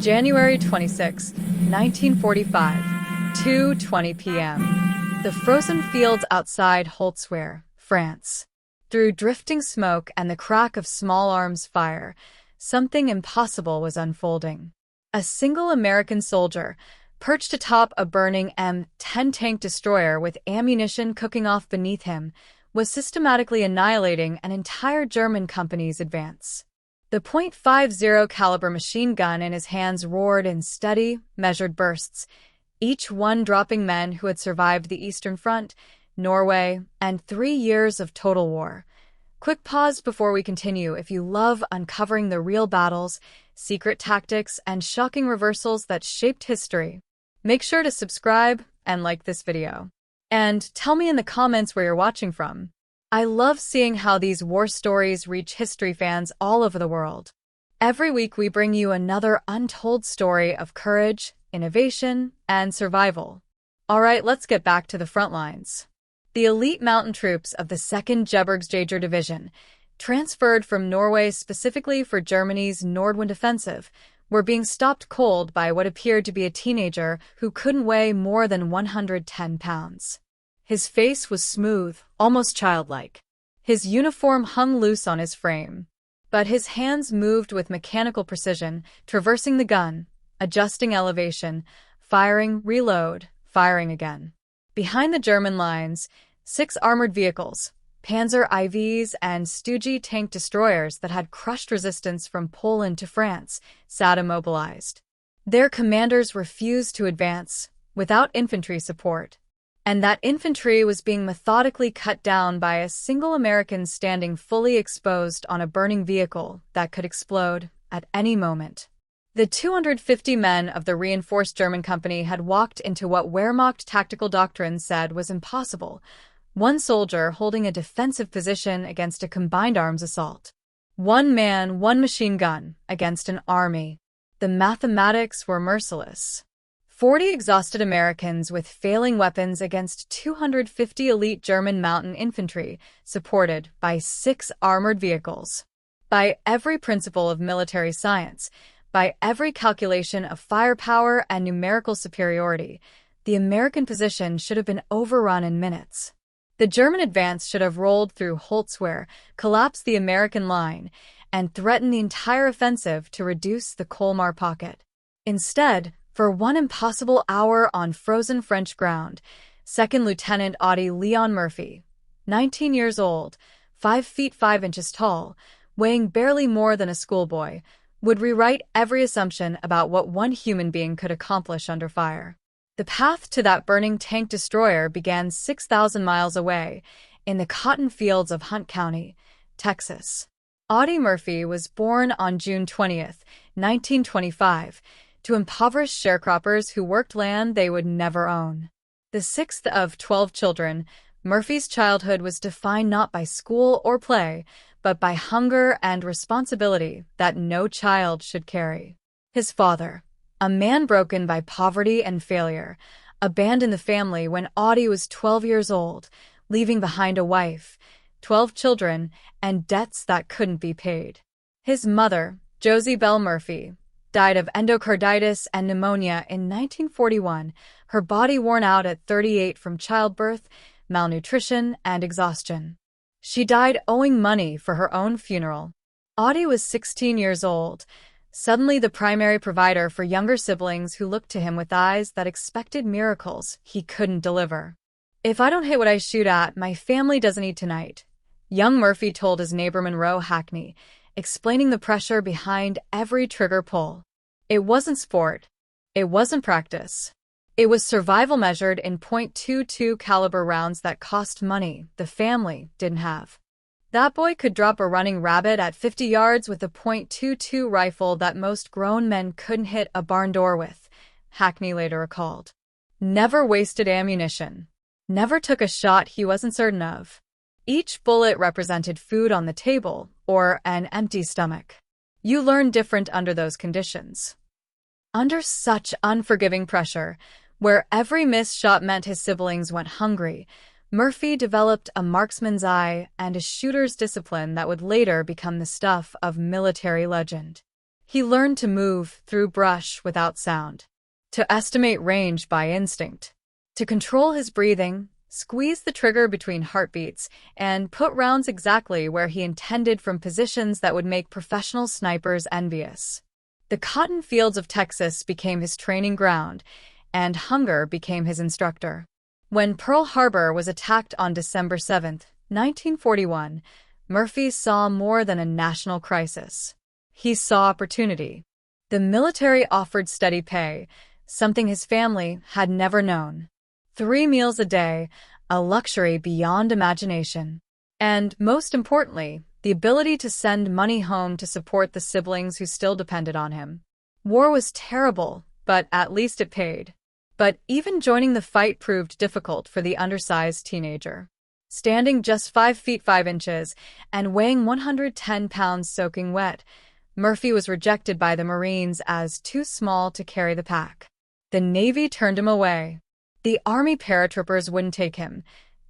January 26, 1945, 2:20 p.m. The frozen fields outside Holtzware, France. Through drifting smoke and the crack of small arms fire, something impossible was unfolding. A single American soldier, perched atop a burning M10 tank destroyer with ammunition cooking off beneath him, was systematically annihilating an entire German company's advance. The .50 caliber machine gun in his hands roared in steady, measured bursts, each one dropping men who had survived the Eastern Front, Norway, and 3 years of total war. Quick pause before we continue if you love uncovering the real battles, secret tactics, and shocking reversals that shaped history. Make sure to subscribe and like this video. And tell me in the comments where you're watching from. I love seeing how these war stories reach history fans all over the world. Every week we bring you another untold story of courage, innovation, and survival. Alright, let's get back to the front lines. The elite mountain troops of the 2nd Jegergesjäger Division, transferred from Norway specifically for Germany's Nordwind offensive, were being stopped cold by what appeared to be a teenager who couldn't weigh more than 110 pounds. His face was smooth, almost childlike. His uniform hung loose on his frame, but his hands moved with mechanical precision, traversing the gun, adjusting elevation, firing, reload, firing again. Behind the German lines, 6 armored vehicles, Panzer IVs and Stugge tank destroyers that had crushed resistance from Poland to France, sat immobilized. Their commanders refused to advance without infantry support, and that infantry was being methodically cut down by a single American standing fully exposed on a burning vehicle that could explode at any moment. The 250 men of the reinforced German company had walked into what Wehrmacht tactical doctrine said was impossible: one soldier holding a defensive position against a combined arms assault. One man, one machine gun against an army. The mathematics were merciless. 40 exhausted Americans with failing weapons against 250 elite German mountain infantry, supported by 6 armored vehicles. By every principle of military science, by every calculation of firepower and numerical superiority, the American position should have been overrun in minutes. The German advance should have rolled through Holtzware, collapsed the American line, and threatened the entire offensive to reduce the Colmar pocket. Instead, for one impossible hour on frozen French ground, 2nd Lieutenant Audie Leon Murphy, 19 years old, 5 feet 5 inches tall, weighing barely more than a schoolboy, would rewrite every assumption about what one human being could accomplish under fire. The path to that burning tank destroyer began 6,000 miles away, in the cotton fields of Hunt County, Texas. Audie Murphy was born on June 20th, 1925, to impoverished sharecroppers who worked land they would never own. The 6th of 12 children, Murphy's childhood was defined not by school or play, but by hunger and responsibility that no child should carry. His father, a man broken by poverty and failure, abandoned the family when Audie was 12 years old, leaving behind a wife, 12 children, and debts that couldn't be paid. His mother, Josie Bell Murphy, died of endocarditis and pneumonia in 1941, her body worn out at 38 from childbirth, malnutrition, and exhaustion. She died owing money for her own funeral. Audie was 16 years old, suddenly the primary provider for younger siblings who looked to him with eyes that expected miracles he couldn't deliver. "If I don't hit what I shoot at, my family doesn't eat tonight," young Murphy told his neighbor Monroe Hackney, explaining the pressure behind every trigger pull. It wasn't sport. It wasn't practice. It was survival measured in .22 caliber rounds that cost money the family didn't have. That boy could drop a running rabbit at 50 yards with a .22 rifle that most grown men couldn't hit a barn door with, Hackney later recalled. Never wasted ammunition. Never took a shot he wasn't certain of. Each bullet represented food on the table or an empty stomach. You learn different under those conditions. Under such unforgiving pressure, where every missed shot meant his siblings went hungry, Murphy developed a marksman's eye and a shooter's discipline that would later become the stuff of military legend. He learned to move through brush without sound, to estimate range by instinct, to control his breathing, squeeze the trigger between heartbeats, and put rounds exactly where he intended from positions that would make professional snipers envious. The cotton fields of Texas became his training ground, and hunger became his instructor. When Pearl Harbor was attacked on December 7, 1941, Murphy saw more than a national crisis. He saw opportunity. The military offered steady pay, something his family had never known. 3 meals a day, a luxury beyond imagination. And, most importantly, the ability to send money home to support the siblings who still depended on him. War was terrible, but at least it paid. But even joining the fight proved difficult for the undersized teenager. Standing just 5 feet 5 inches and weighing 110 pounds soaking wet, Murphy was rejected by the Marines as too small to carry the pack. The Navy turned him away. The Army paratroopers wouldn't take him.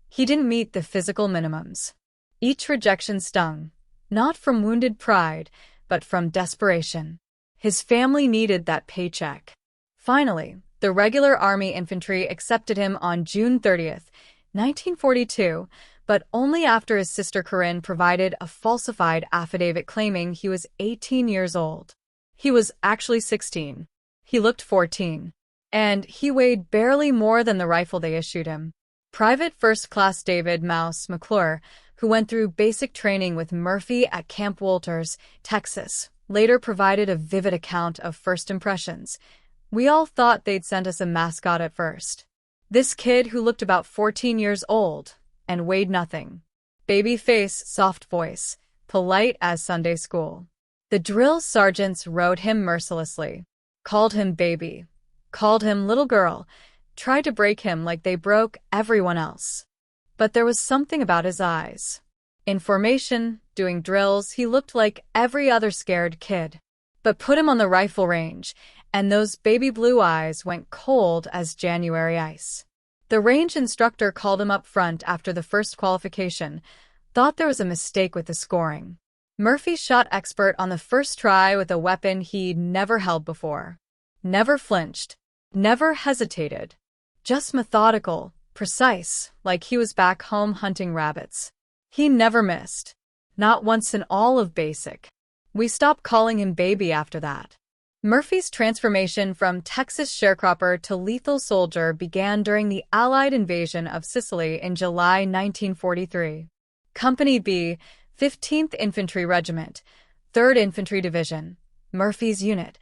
He didn't meet the physical minimums. Each rejection stung, not from wounded pride, but from desperation. His family needed that paycheck. Finally, the regular Army infantry accepted him on June 30, 1942, but only after his sister Corinne provided a falsified affidavit claiming he was 18 years old. He was actually 16. He looked 14. And he weighed barely more than the rifle they issued him. Private First Class David Mouse McClure, who went through basic training with Murphy at Camp Walters, Texas, later provided a vivid account of first impressions. "We all thought they'd send us a mascot at first. This kid who looked about 14 years old and weighed nothing. Baby face, soft voice, polite as Sunday school. The drill sergeants rode him mercilessly, called him baby, called him little girl, tried to break him like they broke everyone else. But there was something about his eyes. In formation, doing drills, he looked like every other scared kid. But put him on the rifle range, and those baby blue eyes went cold as January ice. The range instructor called him up front after the first qualification, thought there was a mistake with the scoring. Murphy shot expert on the first try with a weapon he'd never held before. Never flinched, never hesitated. Just methodical, precise, like he was back home hunting rabbits. He never missed. Not once in all of basic. We stopped calling him baby after that. Murphy's transformation from Texas sharecropper to lethal soldier began during the Allied invasion of Sicily in July 1943. Company B, 15th Infantry Regiment, 3rd Infantry Division, Murphy's unit,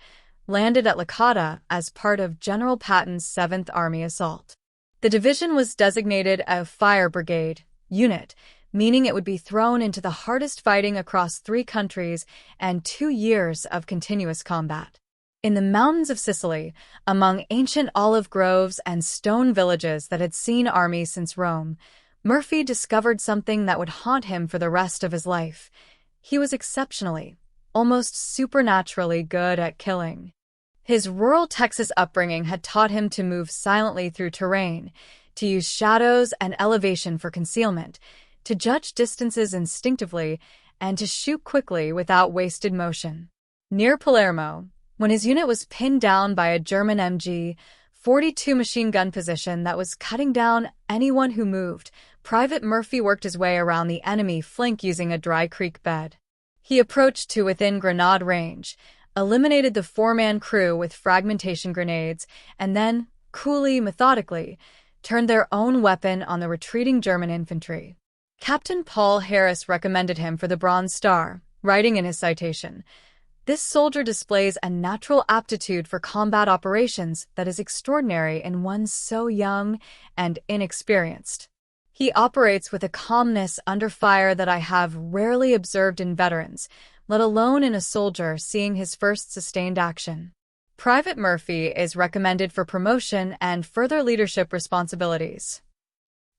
landed at Licata as part of General Patton's 7th Army assault. The division was designated a fire brigade unit, meaning it would be thrown into the hardest fighting across 3 countries and 2 years of continuous combat. In the mountains of Sicily, among ancient olive groves and stone villages that had seen armies since Rome, Murphy discovered something that would haunt him for the rest of his life. He was exceptionally, almost supernaturally good at killing. His rural Texas upbringing had taught him to move silently through terrain, to use shadows and elevation for concealment, to judge distances instinctively, and to shoot quickly without wasted motion. Near Palermo, when his unit was pinned down by a German MG-42 machine gun position that was cutting down anyone who moved, Private Murphy worked his way around the enemy flank using a dry creek bed. He approached to within grenade range, eliminated the 4-man crew with fragmentation grenades, and then, coolly, methodically, turned their own weapon on the retreating German infantry. Captain Paul Harris recommended him for the Bronze Star, writing in his citation, "This soldier displays a natural aptitude for combat operations that is extraordinary in one so young and inexperienced. He operates with a calmness under fire that I have rarely observed in veterans, let alone in a soldier seeing his first sustained action." Private Murphy is recommended for promotion and further leadership responsibilities.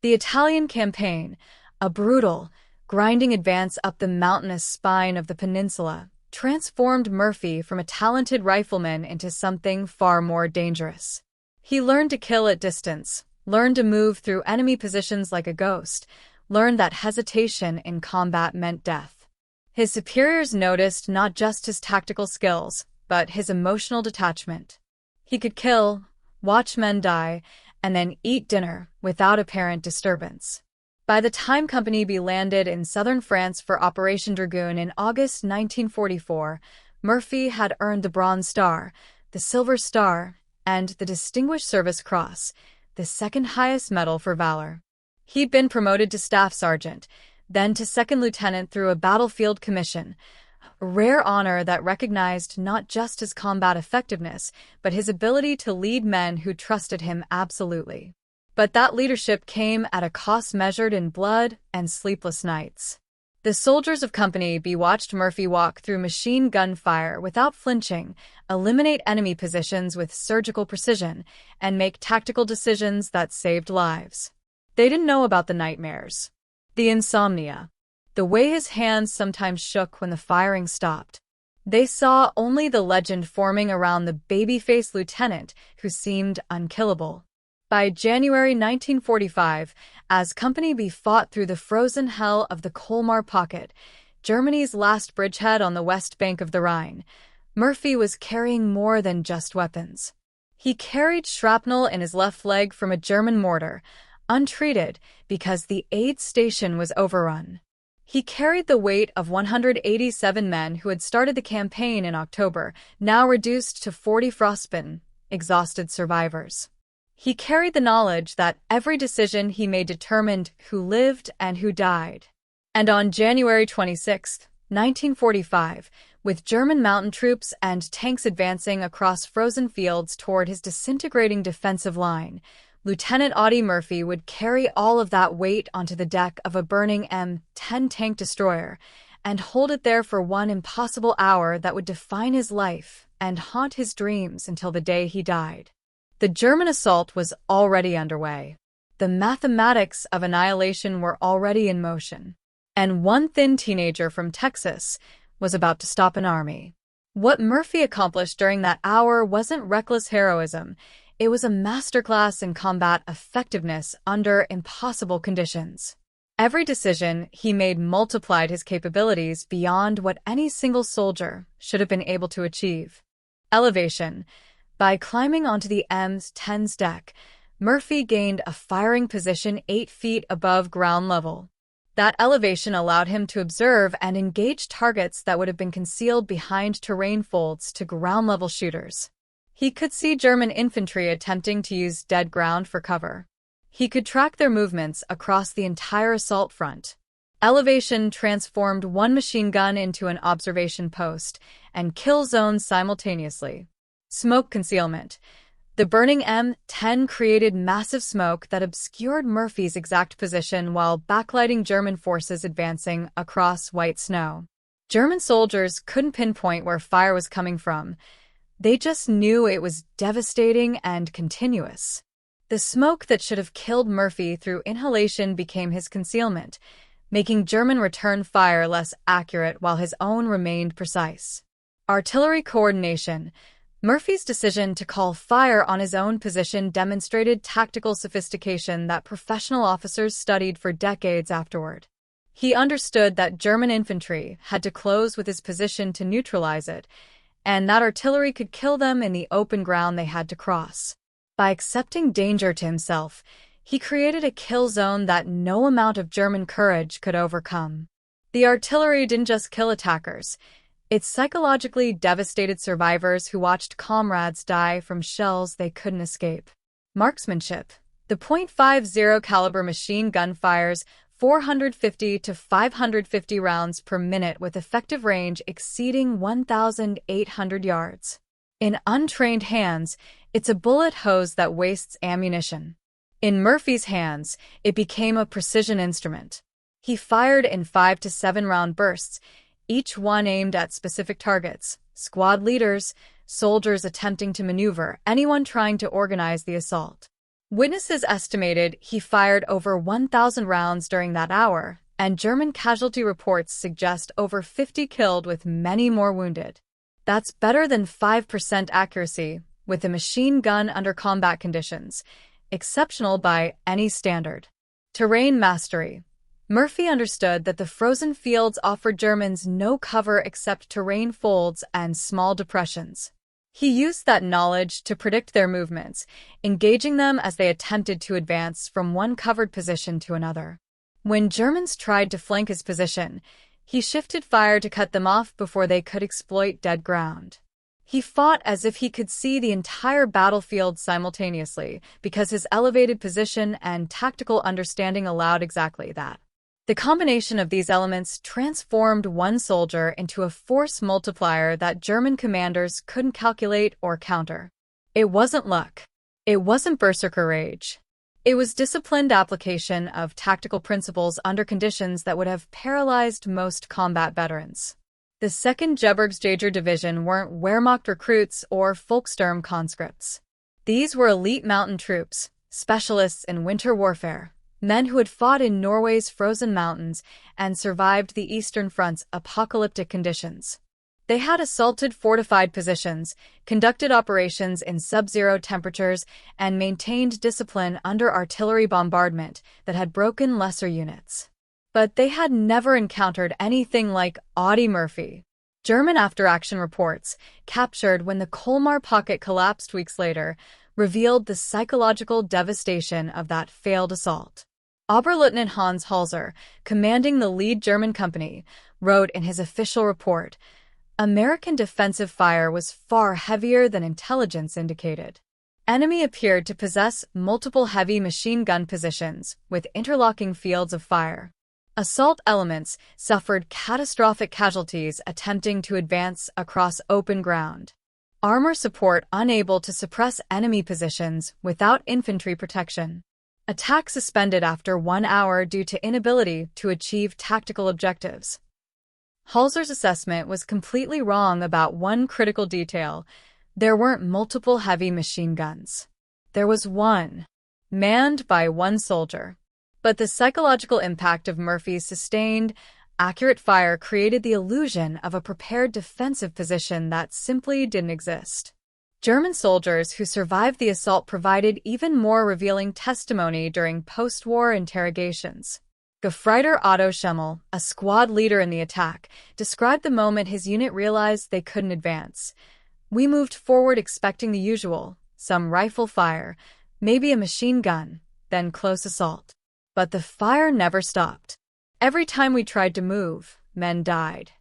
The Italian campaign, a brutal, grinding advance up the mountainous spine of the peninsula, transformed Murphy from a talented rifleman into something far more dangerous. He learned to kill at distance, learned to move through enemy positions like a ghost, learned that hesitation in combat meant death. His superiors noticed not just his tactical skills, but his emotional detachment. He could kill, watch men die, and then eat dinner without apparent disturbance. By the time Company B landed in southern France for Operation Dragoon in August 1944, Murphy had earned the Bronze Star, the Silver Star, and the Distinguished Service Cross, the second highest medal for valor. He'd been promoted to Staff Sergeant, then to Second Lieutenant through a battlefield commission, a rare honor that recognized not just his combat effectiveness, but his ability to lead men who trusted him absolutely. But that leadership came at a cost measured in blood and sleepless nights. The soldiers of Company B watched Murphy walk through machine gun fire without flinching, eliminate enemy positions with surgical precision, and make tactical decisions that saved lives. They didn't know about the nightmares, the insomnia, the way his hands sometimes shook when the firing stopped. They saw only the legend forming around the baby-faced lieutenant who seemed unkillable. By January 1945, as Company B fought through the frozen hell of the Colmar Pocket, Germany's last bridgehead on the west bank of the Rhine, Murphy was carrying more than just weapons. He carried shrapnel in his left leg from a German mortar, untreated because the aid station was overrun. He carried the weight of 187 men who had started the campaign in October, now reduced to 40 frostbitten, exhausted survivors. He carried the knowledge that every decision he made determined who lived and who died. And on January 26, 1945, with German mountain troops and tanks advancing across frozen fields toward his disintegrating defensive line, Lieutenant Audie Murphy would carry all of that weight onto the deck of a burning M10 tank destroyer and hold it there for one impossible hour that would define his life and haunt his dreams until the day he died. The German assault was already underway. The mathematics of annihilation were already in motion. And one thin teenager from Texas was about to stop an army. What Murphy accomplished during that hour wasn't reckless heroism. It was a masterclass in combat effectiveness under impossible conditions. Every decision he made multiplied his capabilities beyond what any single soldier should have been able to achieve. Elevation. By climbing onto the M10's deck, Murphy gained a firing position 8 feet above ground level. That elevation allowed him to observe and engage targets that would have been concealed behind terrain folds to ground-level shooters. He could see German infantry attempting to use dead ground for cover. He could track their movements across the entire assault front. Elevation transformed one machine gun into an observation post and kill zones simultaneously. Smoke concealment. The burning M10 created massive smoke that obscured Murphy's exact position while backlighting German forces advancing across white snow. German soldiers couldn't pinpoint where fire was coming from. They just knew it was devastating and continuous. The smoke that should have killed Murphy through inhalation became his concealment, making German return fire less accurate while his own remained precise. Artillery coordination. Murphy's decision to call fire on his own position demonstrated tactical sophistication that professional officers studied for decades afterward. He understood that German infantry had to close with his position to neutralize it, and that artillery could kill them in the open ground they had to cross. By accepting danger to himself, he created a kill zone that no amount of German courage could overcome. The artillery didn't just kill attackers. It psychologically devastated survivors who watched comrades die from shells they couldn't escape. Marksmanship. The .50 caliber machine gun fires 450 to 550 rounds per minute with effective range exceeding 1,800 yards. In untrained hands, it's a bullet hose that wastes ammunition. In Murphy's hands, it became a precision instrument. He fired in 5 to 7 round bursts, each one aimed at specific targets: squad leaders, soldiers attempting to maneuver, anyone trying to organize the assault. Witnesses estimated he fired over 1,000 rounds during that hour, and German casualty reports suggest over 50 killed with many more wounded. That's better than 5% accuracy with a machine gun under combat conditions, exceptional by any standard. Terrain mastery. Murphy understood that the frozen fields offered Germans no cover except terrain folds and small depressions. He used that knowledge to predict their movements, engaging them as they attempted to advance from one covered position to another. When Germans tried to flank his position, he shifted fire to cut them off before they could exploit dead ground. He fought as if he could see the entire battlefield simultaneously because his elevated position and tactical understanding allowed exactly that. The combination of these elements transformed one soldier into a force multiplier that German commanders couldn't calculate or counter. It wasn't luck. It wasn't berserker rage. It was disciplined application of tactical principles under conditions that would have paralyzed most combat veterans. The 2nd Gebirgsjäger Division weren't Wehrmacht recruits or Volkssturm conscripts. These were elite mountain troops, specialists in winter warfare, men who had fought in Norway's frozen mountains and survived the Eastern Front's apocalyptic conditions. They had assaulted fortified positions, conducted operations in sub-zero temperatures, and maintained discipline under artillery bombardment that had broken lesser units. But they had never encountered anything like Audie Murphy. German after-action reports, captured when the Colmar pocket collapsed weeks later, revealed the psychological devastation of that failed assault. Oberleutnant Hans Halser, commanding the lead German company, wrote in his official report, "American defensive fire was far heavier than intelligence indicated. Enemy appeared to possess multiple heavy machine gun positions with interlocking fields of fire. Assault elements suffered catastrophic casualties attempting to advance across open ground. Armor support unable to suppress enemy positions without infantry protection. Attack suspended after 1 hour due to inability to achieve tactical objectives." Halser's assessment was completely wrong about one critical detail. There weren't multiple heavy machine guns. There was one, manned by one soldier. But the psychological impact of Murphy's sustained, accurate fire created the illusion of a prepared defensive position that simply didn't exist. German soldiers who survived the assault provided even more revealing testimony during post-war interrogations. Gefreiter Otto Schemmel, a squad leader in the attack, described the moment his unit realized they couldn't advance. "We moved forward expecting the usual, some rifle fire, maybe a machine gun, then close assault. But the fire never stopped. Every time we tried to move, men died.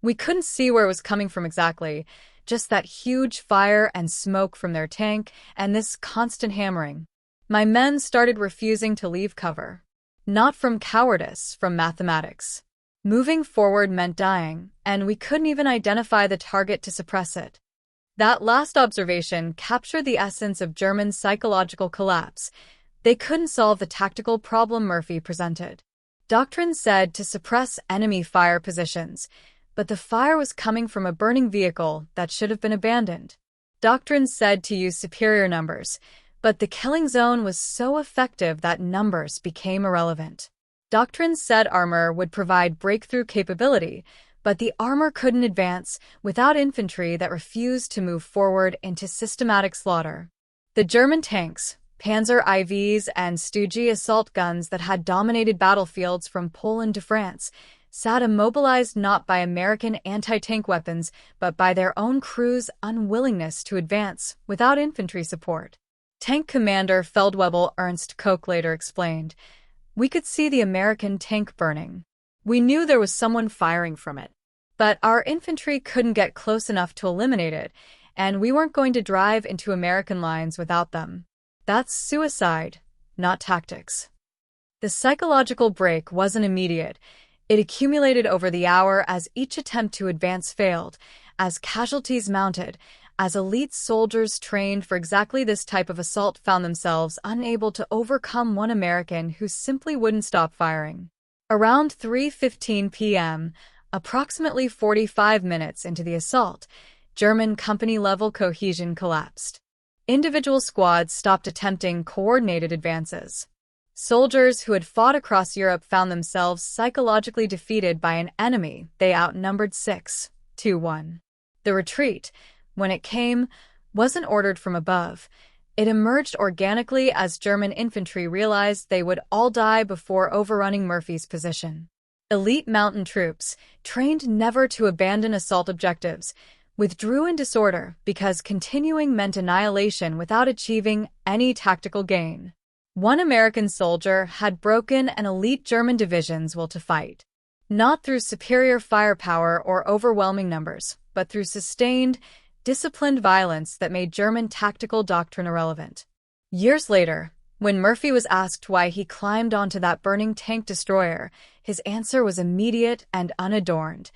We couldn't see where it was coming from exactly, just that huge fire and smoke from their tank and this constant hammering. My men started refusing to leave cover. Not from cowardice, from mathematics. Moving forward meant dying, and we couldn't even identify the target to suppress it." That last observation captured the essence of German psychological collapse. They couldn't solve the tactical problem Murphy presented. Doctrine said to suppress enemy fire positions, but the fire was coming from a burning vehicle that should have been abandoned. Doctrine said to use superior numbers, but the killing zone was so effective that numbers became irrelevant. Doctrine said armor would provide breakthrough capability, but the armor couldn't advance without infantry that refused to move forward into systematic slaughter. The German tanks, Panzer IVs and Stugee assault guns that had dominated battlefields from Poland to France, sat immobilized not by American anti-tank weapons, but by their own crews' unwillingness to advance without infantry support. Tank Commander Feldwebel Ernst Koch later explained, "We could see the American tank burning. We knew there was someone firing from it. But our infantry couldn't get close enough to eliminate it, and we weren't going to drive into American lines without them. That's suicide, not tactics." The psychological break wasn't immediate. It accumulated over the hour as each attempt to advance failed, as casualties mounted, as elite soldiers trained for exactly this type of assault found themselves unable to overcome one American who simply wouldn't stop firing. Around 3:15 p.m., approximately 45 minutes into the assault, German company-level cohesion collapsed. Individual squads stopped attempting coordinated advances. Soldiers who had fought across Europe found themselves psychologically defeated by an enemy they outnumbered 6-1. The retreat, when it came, wasn't ordered from above. It emerged organically as German infantry realized they would all die before overrunning Murphy's position. Elite mountain troops, trained never to abandon assault objectives, withdrew in disorder because continuing meant annihilation without achieving any tactical gain. One American soldier had broken an elite German division's will to fight, not through superior firepower or overwhelming numbers, but through sustained, disciplined violence that made German tactical doctrine irrelevant. Years later, when Murphy was asked why he climbed onto that burning tank destroyer, his answer was immediate and unadorned.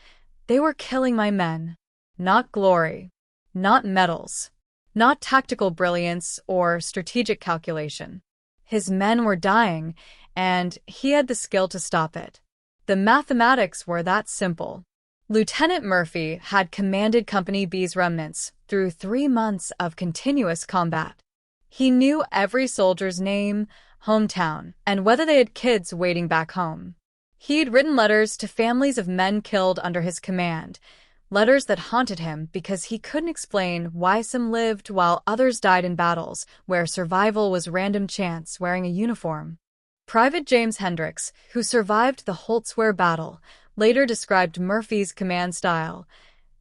They were killing my men. Not glory, not medals, not tactical brilliance or strategic calculation. His men were dying, and he had the skill to stop it. The mathematics were that simple. Lieutenant Murphy had commanded Company B's remnants through 3 months of continuous combat. He knew every soldier's name, hometown, and whether they had kids waiting back home. He'd written letters to families of men killed under his command, letters that haunted him because he couldn't explain why some lived while others died in battles where survival was random chance wearing a uniform. Private James Hendricks, who survived the Holtzwehr battle, later described Murphy's command style.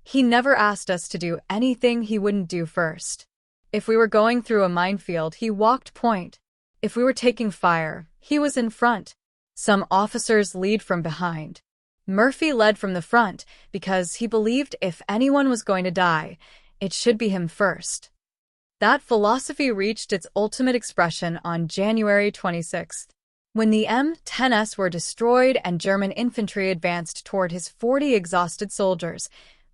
He never asked us to do anything he wouldn't do first. If we were going through a minefield, he walked point. If we were taking fire, he was in front. Some officers lead from behind. Murphy led from the front because he believed if anyone was going to die, it should be him first. That philosophy reached its ultimate expression on January 26th. When the M-10s were destroyed and German infantry advanced toward his 40 exhausted soldiers,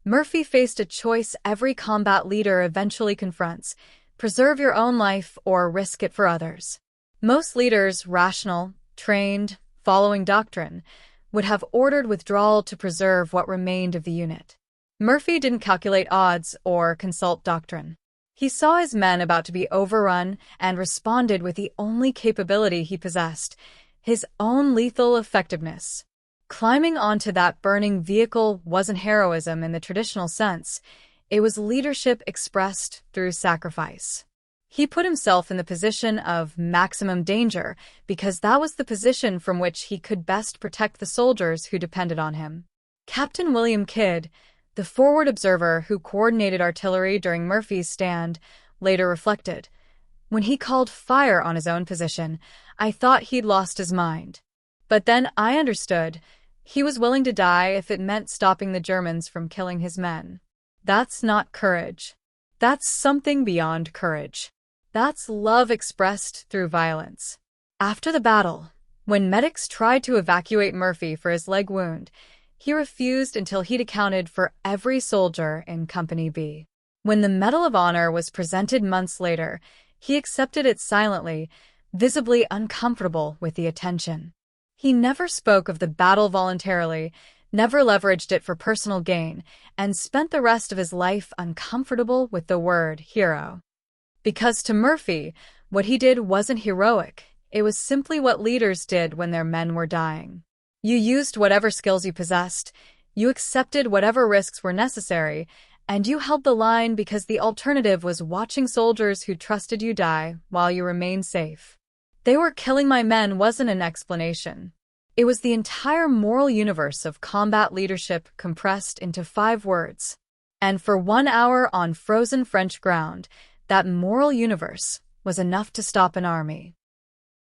Murphy faced a choice every combat leader eventually confronts: preserve your own life or risk it for others. Most leaders, rational, trained, following doctrine, would have ordered withdrawal to preserve what remained of the unit. Murphy didn't calculate odds or consult doctrine. He saw his men about to be overrun and responded with the only capability he possessed: his own lethal effectiveness. Climbing onto that burning vehicle wasn't heroism in the traditional sense. It was leadership expressed through sacrifice. He put himself in the position of maximum danger because that was the position from which he could best protect the soldiers who depended on him. Captain William Kidd, the forward observer who coordinated artillery during Murphy's stand, later reflected, "When he called fire on his own position, I thought he'd lost his mind. But then I understood. He was willing to die if it meant stopping the Germans from killing his men. That's not courage. That's something beyond courage. That's love expressed through violence." After the battle, when medics tried to evacuate Murphy for his leg wound, he refused until he'd accounted for every soldier in Company B. When the Medal of Honor was presented months later, he accepted it silently, visibly uncomfortable with the attention. He never spoke of the battle voluntarily, never leveraged it for personal gain, and spent the rest of his life uncomfortable with the word hero. Because to Murphy, what he did wasn't heroic. It was simply what leaders did when their men were dying. You used whatever skills you possessed, you accepted whatever risks were necessary, and you held the line because the alternative was watching soldiers who trusted you die while you remained safe. "They were killing my men" wasn't an explanation. It was the entire moral universe of combat leadership compressed into 5 words. And for 1 hour on frozen French ground, that moral universe was enough to stop an army.